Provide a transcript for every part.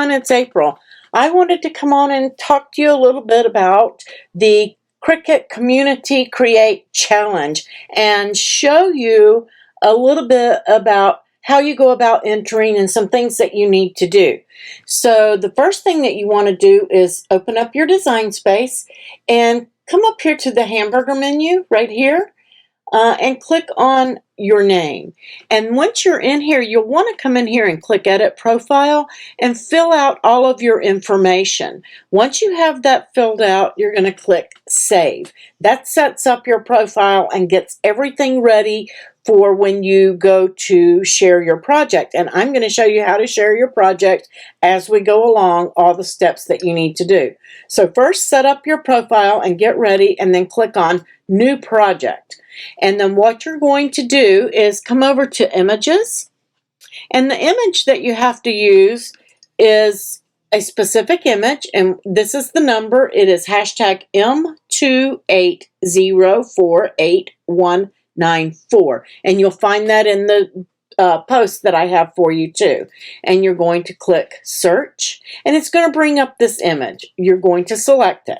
everyone, it's April. I wanted to come on and talk to you a little bit about the Cricut Community Create Challenge and show you a little bit about how you go about entering and some things that you need to do. So the first thing that you want to do is open up your design space and come up here to the hamburger menu right here and click on your name. And once you're in here, you'll want to come in here and click Edit Profile and fill out all of your information. Once you have that filled out, you're going to click Save. That sets up your profile and gets everything ready for when you go to share your project. And I'm going to show you how to share your project as we go along, all the steps that you need to do. So first, set up your profile and get ready, and then click on New Project. And then what you're going to do is come over to Images, and the image that you have to use is a specific image, and this is the number. It is hashtag M280489194, and you'll find that in the post that I have for you too. And you're going to click Search, and it's going to bring up this image. You're going to select it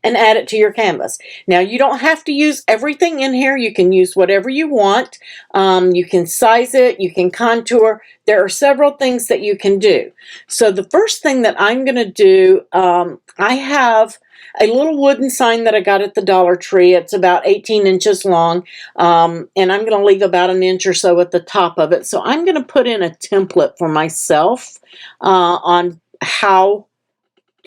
and add it to your canvas. Now, you don't have to use everything in here. You can use whatever you want. You can size it, you can contour. There are several things that you can do. So the first thing that I'm going to do, I have a little wooden sign that I got at the Dollar Tree. It's about 18 inches long, and I'm going to leave about an inch or so at the top of it. So I'm going to put in a template for myself on how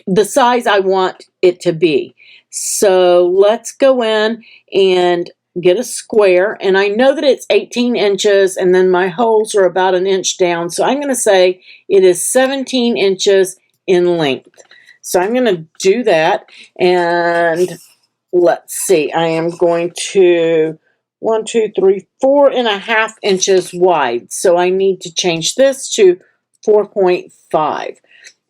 the size I want it to be. So let's go in and get a square, and I know that it's 18 inches, and then my holes are about an inch down, so I'm going to say it is 17 inches in length. So I'm going to do that, and let's see, I am going to 4.5 inches wide, so I need to change this to 4.5.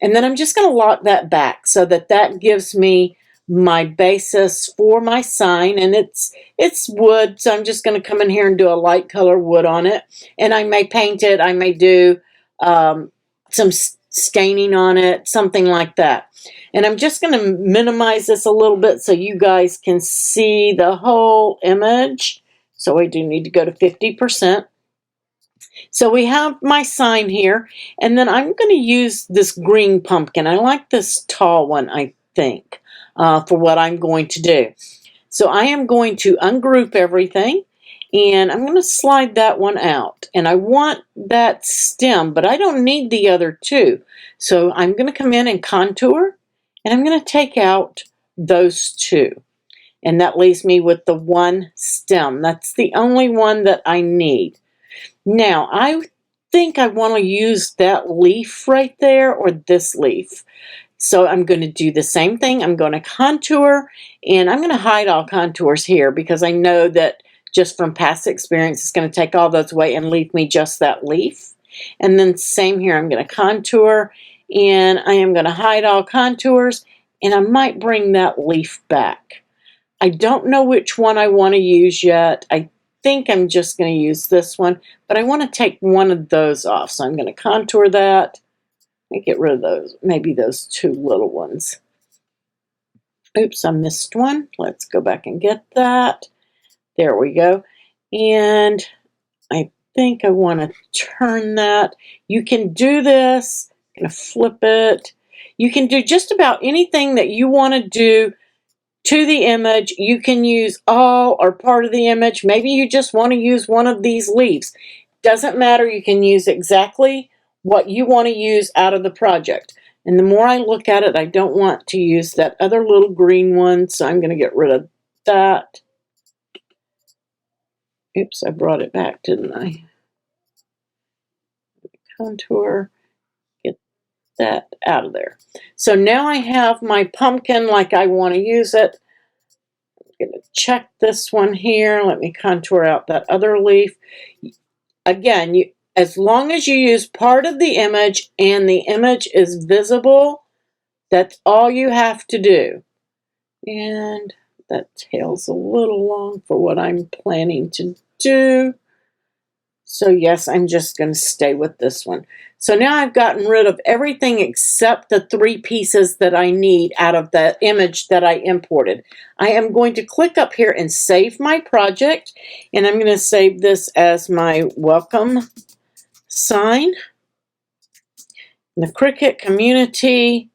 And then I'm just going to lock that back so that that gives me my basis for my sign, and it's wood, so I'm just going to come in here and do a light color wood on it, and I may paint it, I may do some staining on it, something like that. And I'm just going to minimize this a little bit so you guys can see the whole image. So I do need to go to 50%. So we have my sign here, and then I'm going to use this green pumpkin. I like this tall one, I think, for what I'm going to do. So I am going to ungroup everything, and I'm going to slide that one out. And I want that stem, but I don't need the other two. So I'm going to come in and contour, and I'm going to take out those two. And that leaves me with the one stem. That's the only one that I need. Now, I think I want to use that leaf right there, or this leaf. So I'm going to do the same thing. I'm going to contour, and I'm going to hide all contours here because I know that just from past experience, it's going to take all those away and leave me just that leaf. And then same here, I'm going to contour, and I am going to hide all contours, and I might bring that leaf back. I don't know which one I want to use yet. I think I'm just going to use this one, but I want to take one of those off. So I'm going to contour that. Let me get rid of those, maybe those two little ones. Oops, I missed one. Let's go back and get that. There we go. And I think I want to turn that. You can do this. I'm going to flip it. You can do just about anything that you want to do to the image. You can use all or part of the image. Maybe you just want to use one of these leaves. Doesn't matter. You can use exactly what you want to use out of the project. And the more I look at it, I don't want to use that other little green one, so I'm going to get rid of that. Oops, I brought it back, didn't I? Contour, get that out of there. So now I have my pumpkin like I want to use it. I'm going to check this one here. Let me contour out that other leaf. Again, as long as you use part of the image and the image is visible, that's all you have to do. And that tail's a little long for what I'm planning to do. So yes, I'm just going to stay with this one. So now I've gotten rid of everything except the 3 pieces that I need out of the image that I imported. I am going to click up here and save my project, and I'm going to save this as my welcome sign. The Cricut Community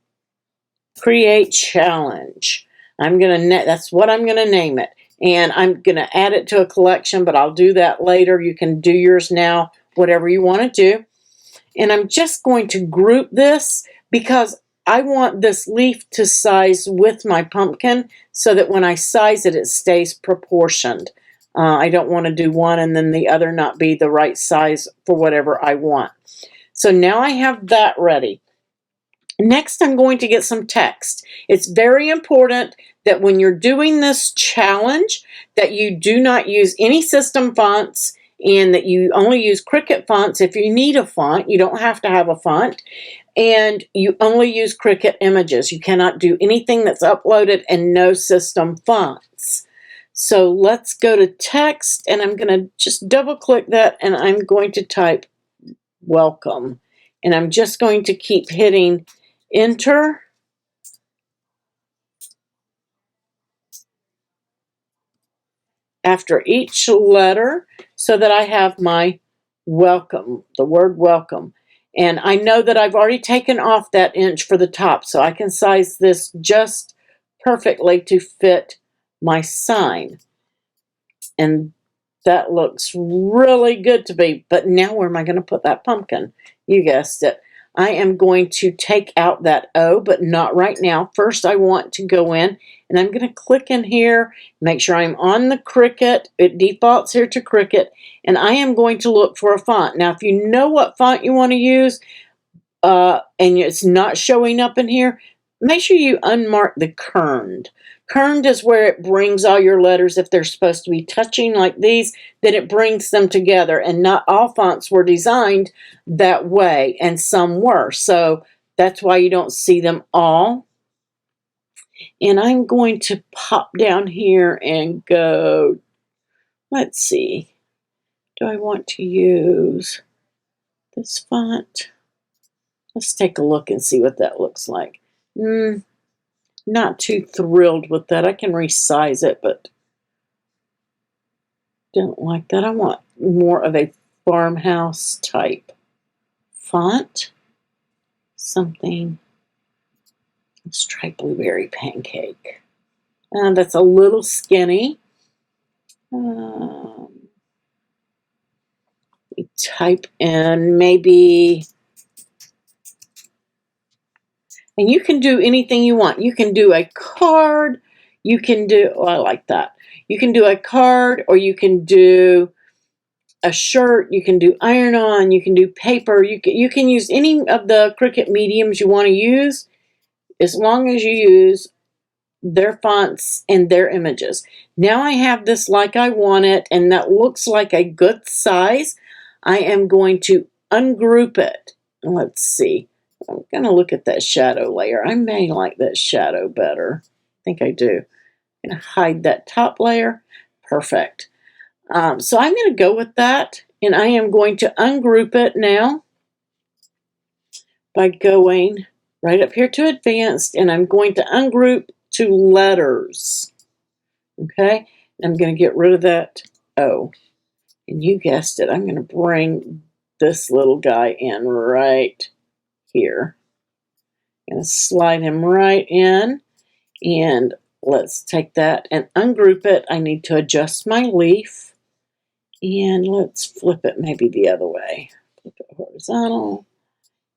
Create Challenge. That's what I'm going to name it. And I'm going to add it to a collection, but I'll do that later. You can do yours now, whatever you want to do. And I'm just going to group this because I want this leaf to size with my pumpkin so that when I size it, it stays proportioned. I don't want to do one and then the other not be the right size for whatever I want. So now I have that ready. Next, I'm going to get some text. It's very important that when you're doing this challenge that you do not use any system fonts and that you only use Cricut fonts. If you need a font, you don't have to have a font. And you only use Cricut images. You cannot do anything that's uploaded and no system fonts. So let's go to text, and I'm going to just double click that, and I'm going to type welcome. And I'm just going to keep hitting enter. After each letter so that I have my welcome, the word welcome. And I know that I've already taken off that inch for the top, so I can size this just perfectly to fit my sign. And that looks really good to me. But now where am I going to put that pumpkin? You guessed it. I am going to take out that O, but not right now. First, I want to go in, and I'm going to click in here, make sure I'm on the Cricut. It defaults here to Cricut, and I am going to look for a font. Now, if you know what font you want to use, and it's not showing up in here, make sure you unmark the kerned. Kerned is where it brings all your letters. If they're supposed to be touching like these, then it brings them together. And not all fonts were designed that way, and some were. So that's why you don't see them all. And I'm going to pop down here and go, let's see, do I want to use this font? Let's take a look and see what that looks like. Not too thrilled with that. I can resize it, but don't like that. I want more of a farmhouse type font. Something. Let's try Blueberry Pancake. That's a little skinny. We type in maybe. And you can do anything you want. You can do a card. You can do, oh, I like that. You can do a card, or you can do a shirt. You can do iron-on. You can do paper. You can use any of the Cricut mediums you want to use, as long as you use their fonts and their images. Now I have this like I want it, and that looks like a good size. I am going to ungroup it. Let's see. I'm going to look at that shadow layer. I may like that shadow better. I think I do. I'm going to hide that top layer. Perfect. So I'm going to go with that, and I am going to ungroup it now by going right up here to advanced, and I'm going to ungroup to letters. Okay? I'm going to get rid of that O. And you guessed it, I'm going to bring this little guy in right here. I'm going to slide him right in, and let's take that and ungroup it. I need to adjust my leaf, and let's flip it maybe the other way. Flip it horizontal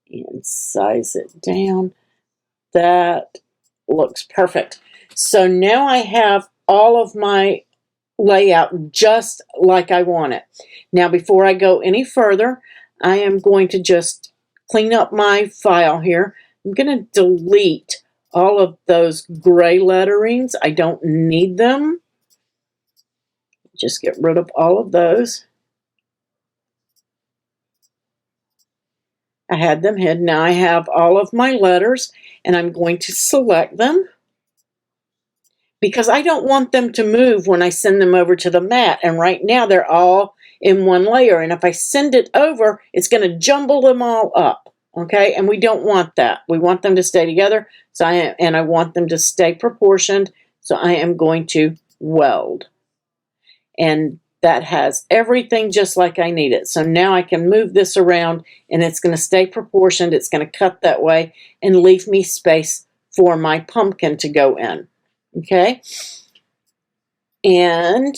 and size it down. That looks perfect. So now I have all of my layout just like I want it. Now before I go any further, I am going to just clean up my file here. I'm going to delete all of those gray letterings. I don't need them. Just get rid of all of those. I had them hidden. Now I have all of my letters, and I'm going to select them because I don't want them to move when I send them over to the mat. And right now they're all in one layer. And if I send it over, it's going to jumble them all up. Okay, and we don't want that. We want them to stay together. So I want them to stay proportioned. So I am going to weld. And that has everything just like I need it. So now I can move this around and it's going to stay proportioned. It's going to cut that way and leave me space for my pumpkin to go in. Okay. And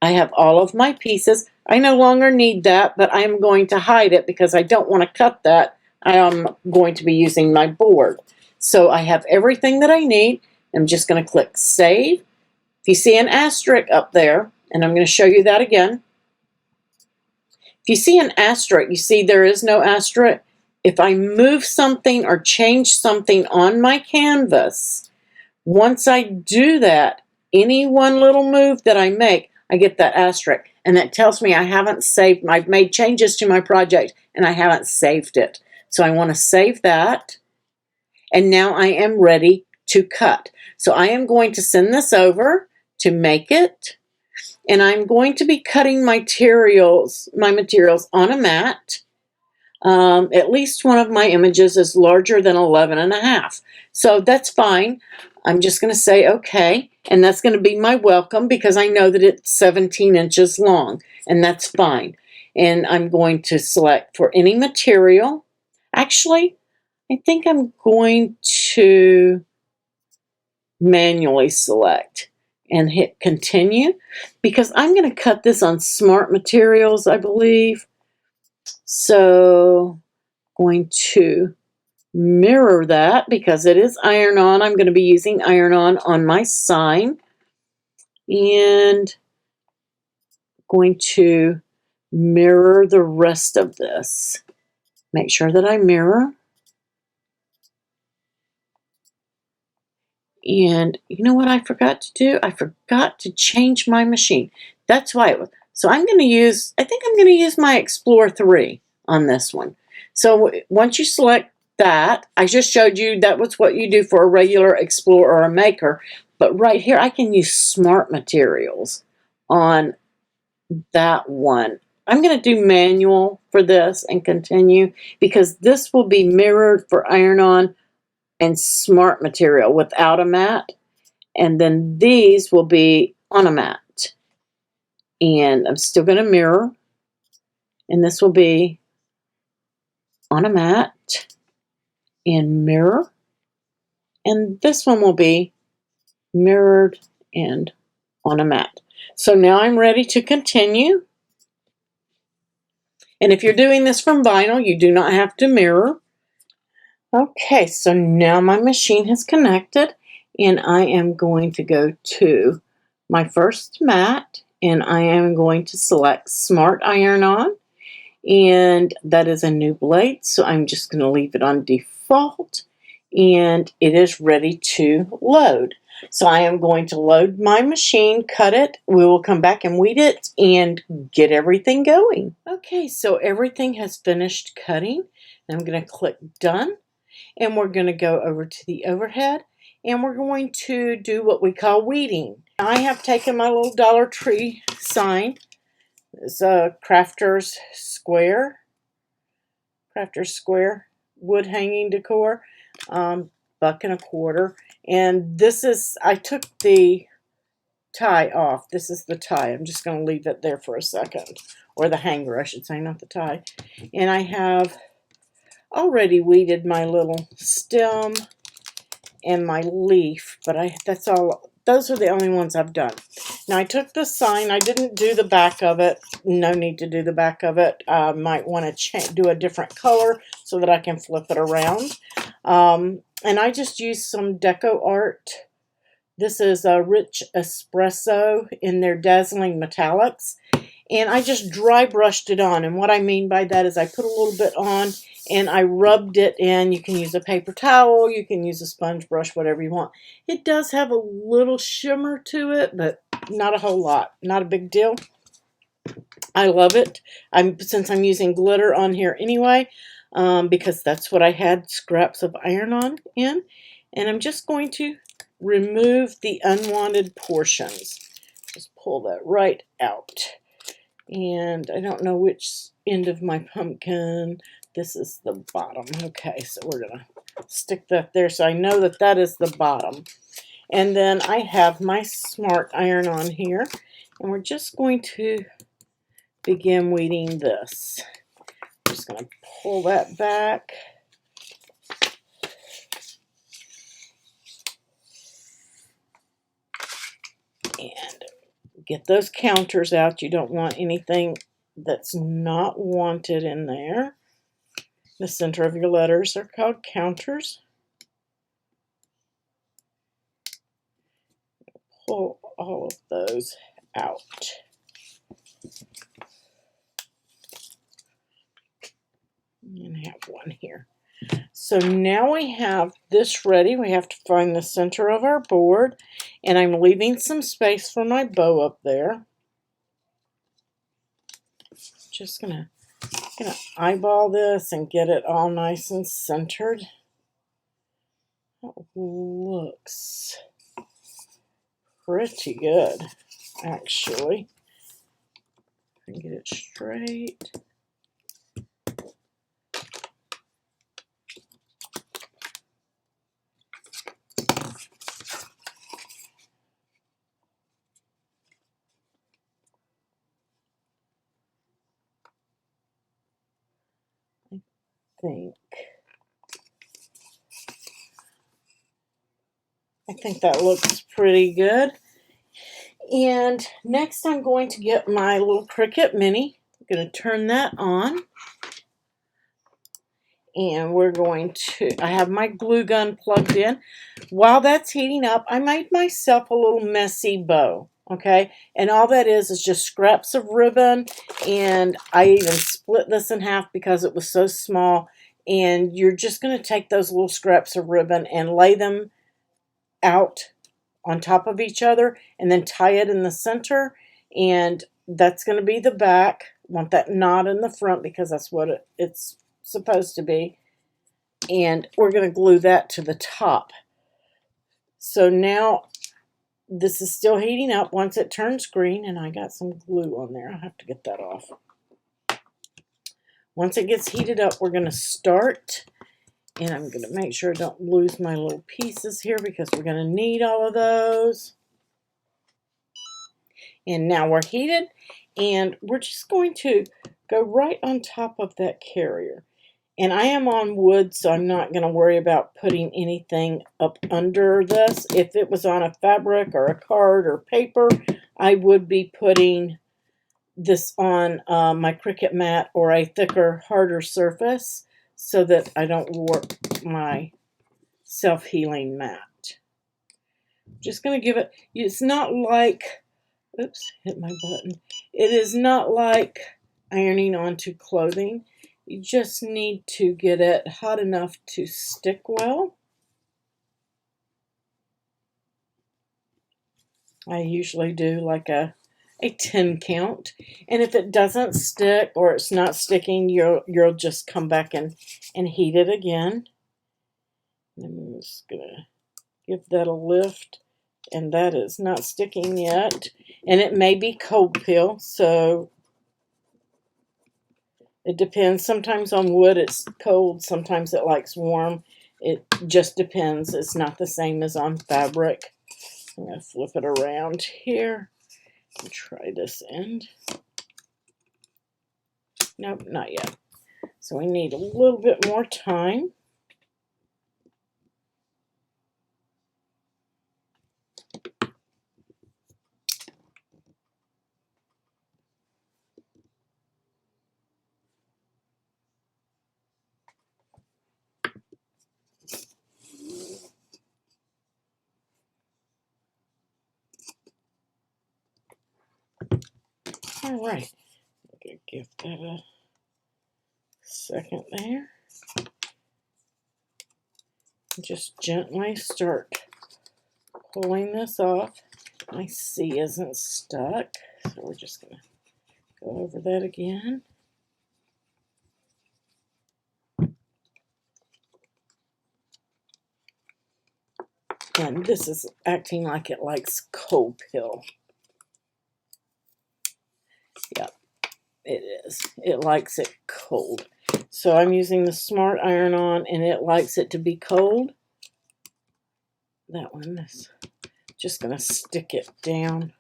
I have all of my pieces. I no longer need that, but I'm going to hide it because I don't want to cut that. I am going to be using my board. So I have everything that I need. I'm just going to click Save. If you see an asterisk up there, and I'm going to show you that again. If you see an asterisk, you see there is no asterisk. If I move something or change something on my canvas, once I do that, any one little move that I make, I get that asterisk. And that tells me I haven't saved, I've made changes to my project and I haven't saved it. So I want to save that. And now I am ready to cut. So I am going to send this over to make it. And I'm going to be cutting my materials on a mat. At least one of my images is larger than 11.5. So that's fine. I'm just going to say okay. And that's going to be my welcome because I know that it's 17 inches long. And that's fine. And I'm going to select for any material. Actually, I think I'm going to manually select and hit continue because I'm going to cut this on smart materials, I believe. So I'm going to mirror that because it is iron-on. I'm going to be using iron-on my sign. And going to mirror the rest of this. Make sure that I mirror. And you know what I forgot to do? I forgot to change my machine. That's why it was. So I think I'm going to use my Explore 3 on this one. So once you select that, I just showed you that was what you do for a regular Explore or a Maker. But right here, I can use Smart Materials on that one. I'm going to do manual for this and continue because this will be mirrored for iron-on and smart material without a mat, and then these will be on a mat. And I'm still going to mirror, and this will be on a mat and mirror, and this one will be mirrored and on a mat. So now I'm ready to continue. And if you're doing this from vinyl, you do not have to mirror. Okay, so now my machine has connected and I am going to go to my first mat and I am going to select Smart Iron-On, and that is a new blade, so I'm just going to leave it on default and it is ready to load. So I am going to load my machine, cut it, we will come back and weed it and get everything going. Okay, so everything has finished cutting. I'm going to click Done. And we're going to go over to the overhead and we're going to do what we call weeding. I have taken my little Dollar Tree sign. It's a Crafter's Square wood hanging decor, $1.25. And this is, I took the tie off. This is the tie. I'm just going to leave it there for a second. Or the hanger, I should say, not the tie. And I have already weeded my little stem and my leaf, but that's all. Those are the only ones I've done. Now I took the sign. I didn't do the back of it. No need to do the back of it. Might want to do a different color so that I can flip it around. And I just used some deco art. This is a Rich Espresso in their Dazzling Metallics. And I just dry brushed it on. And what I mean by that is I put a little bit on and I rubbed it in. You can use a paper towel, you can use a sponge brush, whatever you want. It does have a little shimmer to it, but not a whole lot. Not a big deal. I love it. Since I'm using glitter on here anyway, because that's what I had scraps of iron-on in. And I'm just going to remove the unwanted portions. Just pull that right out. And I don't know which end of my pumpkin. This is the bottom. Okay, so we're going to stick that there so I know that that is the bottom. And then I have my smart iron on here. And we're just going to begin weeding this. I'm just going to pull that back. And get those counters out. You don't want anything that's not wanted in there. The center of your letters are called counters. Pull all of those out. And have one here. So now we have this ready. We have to find the center of our board, and I'm leaving some space for my bow up there. Just gonna eyeball this and get it all nice and centered. That looks pretty good, actually. And get it straight. I think that looks pretty good. And next I'm going to get my little Cricut Mini. I'm going to turn that on. And we're going to, I have my glue gun plugged in. While that's heating up, I made myself a little messy bow. Okay, and all that is just scraps of ribbon, and I even split this in half because it was so small. And you're just going to take those little scraps of ribbon and lay them out on top of each other and then tie it in the center, and that's going to be the back. Want that knot in the front because that's what it's supposed to be, and we're going to glue that to the top. So now this is still heating up. Once it turns green, and I got some glue on there, I'll have to get that off. Once it gets heated up, we're going to start. And I'm going to make sure I don't lose my little pieces here because we're going to need all of those. And now we're heated, and we're just going to go right on top of that carrier. And I am on wood, so I'm not going to worry about putting anything up under this. If it was on a fabric or a card or paper, I would be putting this on my Cricut mat or a thicker, harder surface so that I don't warp my self-healing mat. Just going to give it, it's not like, oops, hit my button. It is not like ironing onto clothing. You just need to get it hot enough to stick well. I usually do like a 10 count, and if it doesn't stick or it's not sticking, you'll just come back and heat it again. I'm just gonna give that a lift, and that is not sticking yet, and it may be cold peel, so it depends. Sometimes on wood it's cold, sometimes it likes warm. It just depends. It's not the same as on fabric. I'm going to flip it around here and try this end. Nope, not yet. So we need a little bit more time. All right, I'm going to give that a second there. Just gently start pulling this off. My C isn't stuck, so we're just going to go over that again. And this is acting like it likes cold pill. Yep. It is. It likes it cold. So I'm using the Smart Iron-On, and it likes it to be cold. That one is just going to stick it down.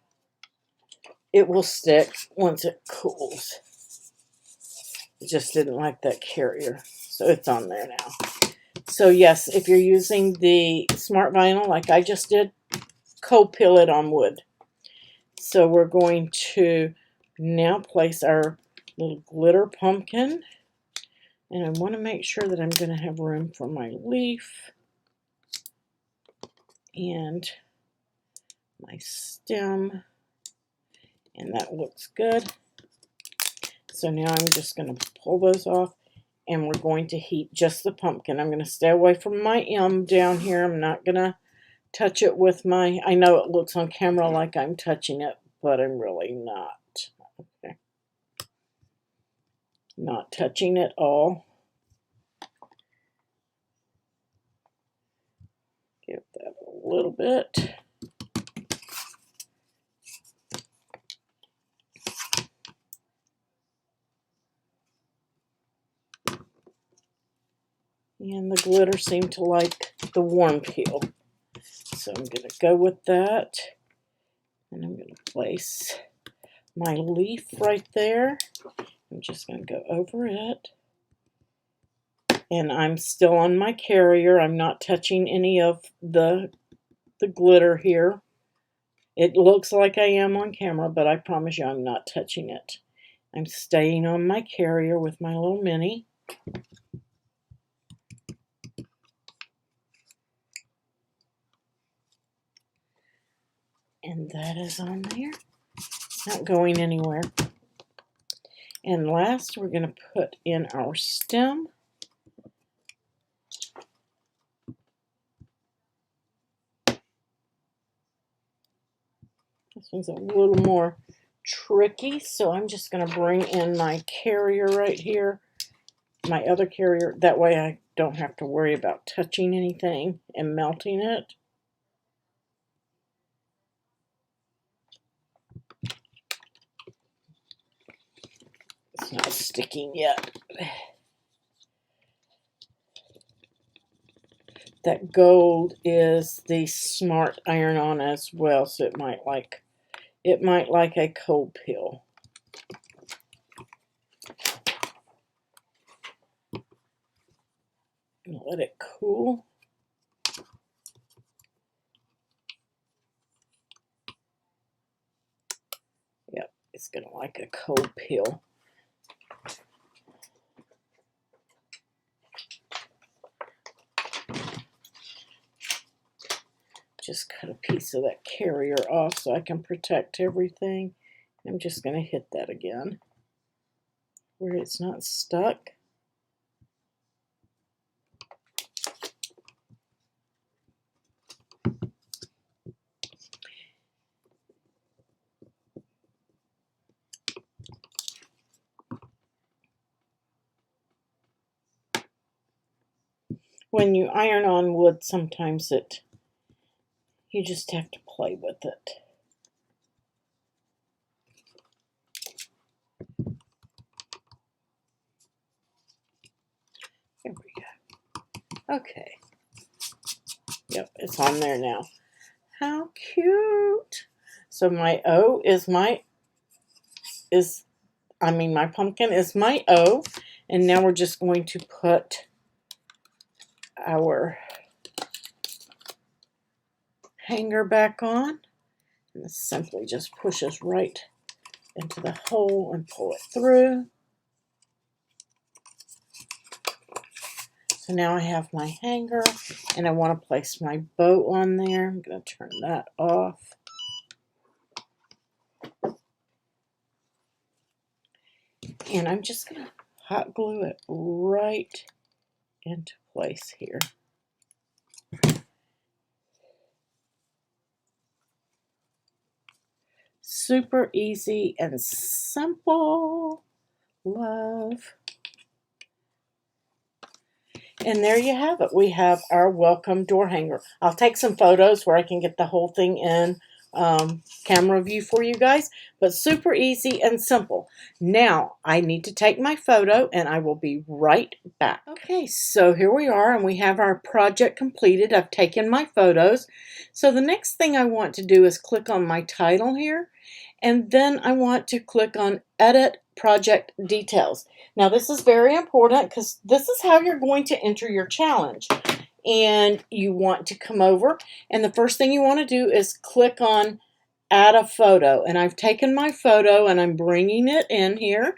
It will stick once it cools. It just didn't like that carrier, so it's on there now. So yes, if you're using the Smart Vinyl like I just did, cold peel it on wood. So we're going to now place our little glitter pumpkin, and I want to make sure that I'm going to have room for my leaf and my stem, and that looks good. So now I'm just going to pull those off, and we're going to heat just the pumpkin. I'm going to stay away from my M down here. I'm not going to touch it with my, I know it looks on camera like I'm touching it, but I'm really not. Okay. Not touching it all. Give that a little bit. And the glitter seemed to like the warm peel. So I'm going to go with that. And I'm going to place my leaf right there. I'm just going to go over it. And I'm still on my carrier. I'm not touching any of the glitter here. It looks like I am on camera, but I promise you I'm not touching it. I'm staying on my carrier with my little mini. And that is on there. Not going anywhere. And last, we're going to put in our stem. This one's a little more tricky, so I'm just going to bring in my carrier right here, my other carrier. That way I don't have to worry about touching anything and melting it. It's not sticking yet. That gold is the Smart Iron-On as well, so it might like a cold peel. Let it cool. Yep, it's gonna like a cold peel. Just cut a piece of that carrier off so I can protect everything. I'm just going to hit that again where it's not stuck. When you iron on wood, sometimes you just have to play with it. There we go. Okay. Yep, it's on there now. How cute. So my O is my pumpkin is my O, and now we're just going to put our hanger back on, and this simply just pushes right into the hole and pull it through. So now I have my hanger, and I want to place my bow on there. I'm going to turn that off. And I'm just going to hot glue it right into place here. Super easy and simple. Love. And there you have it. We have our welcome door hanger. I'll take some photos where I can get the whole thing in camera view for you guys, but super easy and simple. Now I need to take my photo and I will be right back. Okay, so here we are and we have our project completed. I've taken my photos. So the next thing I want to do is click on my title here, and then I want to click on Edit Project Details. Now this is very important because this is how you're going to enter your challenge. And you want to come over, and the first thing you want to do is click on Add a Photo. And I've taken my photo and I'm bringing it in here.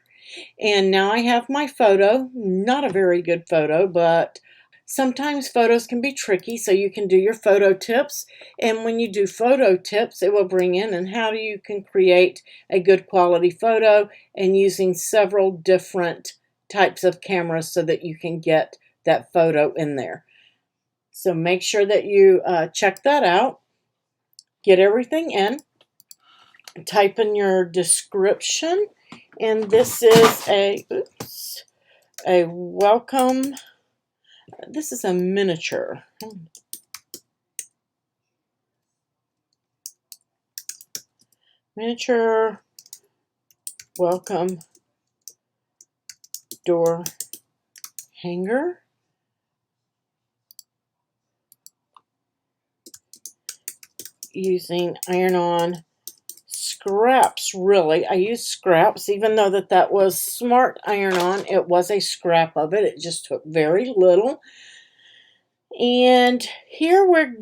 And now I have my photo. Not a very good photo, but sometimes photos can be tricky, so you can do your photo tips. And when you do photo tips, it will bring in and how you can create a good quality photo and using several different types of cameras so that you can get that photo in there. So make sure that you check that out. Get everything in. Type in your description. And this is a welcome. This is a miniature. Miniature welcome door hanger. Using iron-on scraps, really. I use scraps, even though that was smart iron-on. It was a scrap of it. It just took very little. And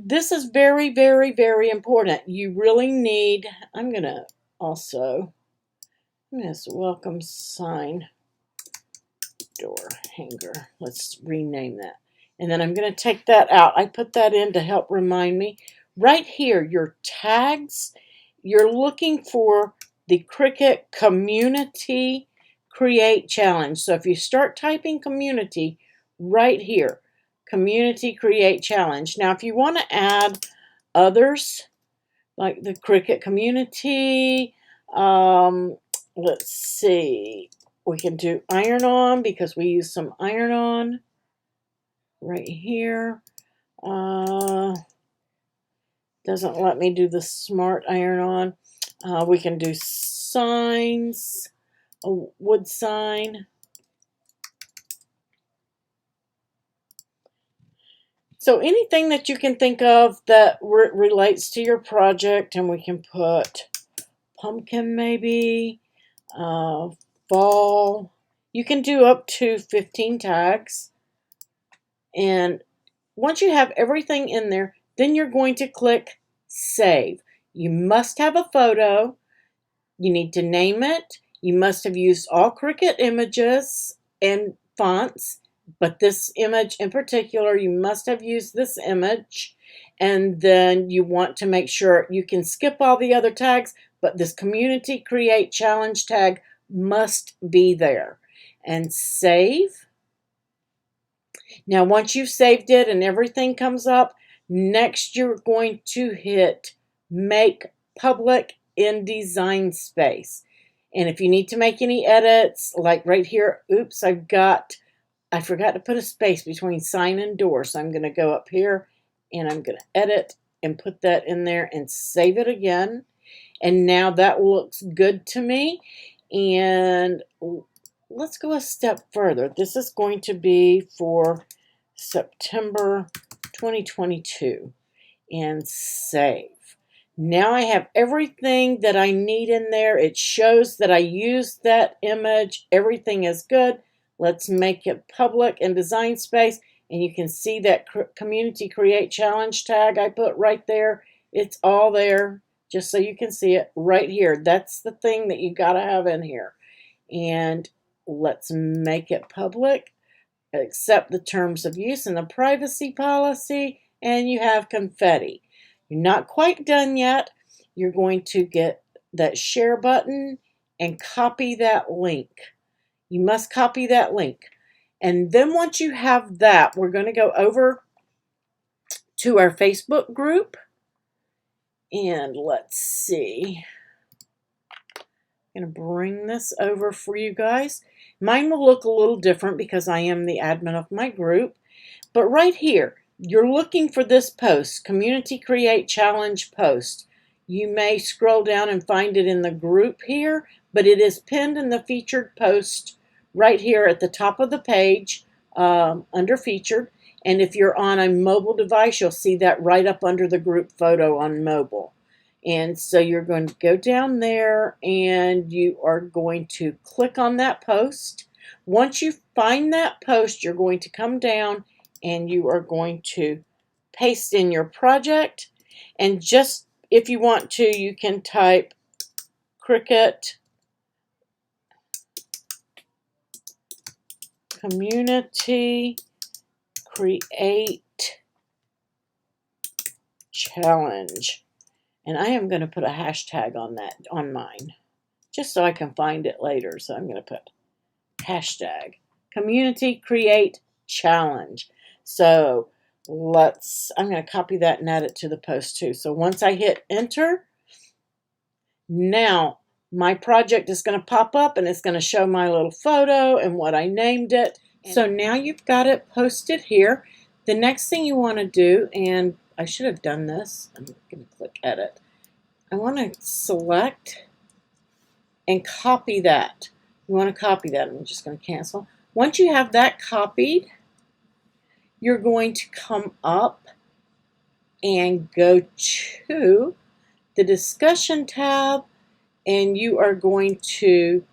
this is very, very, very important. You really need, I'm going to welcome sign door hanger. Let's rename that. And then I'm going to take that out. I put that in to help remind me. Right here, your tags, you're looking for the Cricut Community Create Challenge. So if you start typing community right here, Community Create Challenge. Now, if you want to add others, like the Cricut Community, let's see, we can do iron-on because we use some iron-on right here. Doesn't let me do the smart iron-on. We can do signs, a wood sign. So anything that you can think of that relates to your project, and we can put pumpkin maybe, fall. You can do up to 15 tags. And once you have everything in there, then you're going to click Save. You must have a photo. You need to name it. You must have used all Cricut images and fonts, but this image in particular, you must have used this image. And then you want to make sure you can skip all the other tags, but this Community Create Challenge tag must be there. And save. Now, once you've saved it and everything comes up, next you're going to hit Make Public in Designspace. And if you need to make any edits, like right here, oops, I forgot to put a space between sign and door. So I'm going to go up here and I'm going to edit and put that in there and save it again. And now that looks good to me. And let's go a step further. This is going to be for September 2022 and save. Now I have everything that I need in there. It shows that I used that image. Everything is good. Let's make it public in Designspace. And you can see that Community Create Challenge tag I put right there. It's all there, just so you can see it right here. That's the thing that you got to have in here. And let's make it public. Accept the terms of use and the privacy policy. And you have confetti. You're not quite done yet. You're going to get that share button and copy that link. You must copy that link. And then once you have that, we're going to go over to our Facebook group. And let's see. I'm going to bring this over for you guys. Mine will look a little different because I am the admin of my group. But right here, you're looking for this post, Community Create Challenge post. You may scroll down and find it in the group here, but it is pinned in the featured post right here at the top of the page under featured. And if you're on a mobile device, you'll see that right up under the group photo on mobile. And so you're going to go down there and you are going to click on that post. Once you find that post, you're going to come down and you are going to paste in your project. And just if you want to, you can type Cricut Community Create Challenge. And I am going to put a hashtag on that, on mine, just so I can find it later. So I'm going to put hashtag Community Create Challenge. So I'm going to copy that and add it to the post too. So once I hit enter, now my project is going to pop up and it's going to show my little photo and what I named it. So now you've got it posted here. The next thing you want to do, and I should have done this, I'm going to click edit. I want to select and copy that. You want to copy that. I'm just going to cancel. Once you have that copied, you're going to come up and go to the discussion tab, and you are going to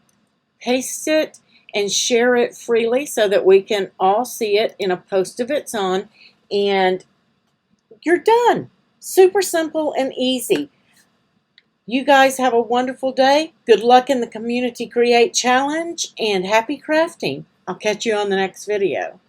paste it and share it freely so that we can all see it in a post of its own, and you're done. Super simple and easy. You guys have a wonderful day. Good luck in the Community Create Challenge, and happy crafting. I'll catch you on the next video.